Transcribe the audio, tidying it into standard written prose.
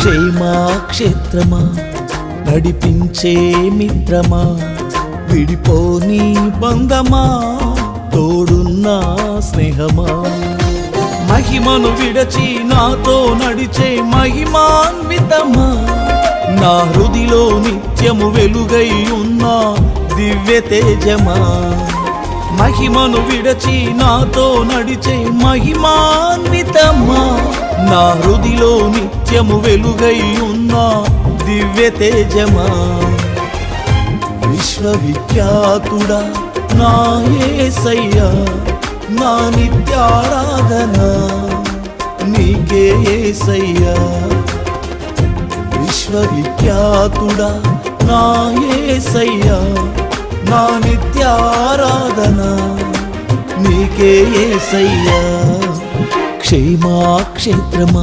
క్షేమాక్షేత్రమా నడిపించే మిత్రమా విడిపోని బంధమా తోడున్న స్నేహమా మహిమను విడచి నాతో నడిచే మహిమాన్వితమా నా హృదిలో నిత్యము వెలుగై ఉన్న దివ్య తేజమా మహిమను విడచి నాతో నడిచే మహిమాన్వితమా నా హృదిలో నిత్యము వెలుగై ఉన్న దివ్య తేజమా విశ్వవిఖ్యాతుడా నా యేసయ్యా నా నిత్యారాధన నీకే యేసయ్యా విశ్వవిఖ్యాతుడా నా యేసయ్యా నా నిత్యారాధన నీకే యేసయ్యా క్షేమాక్షేత్రమా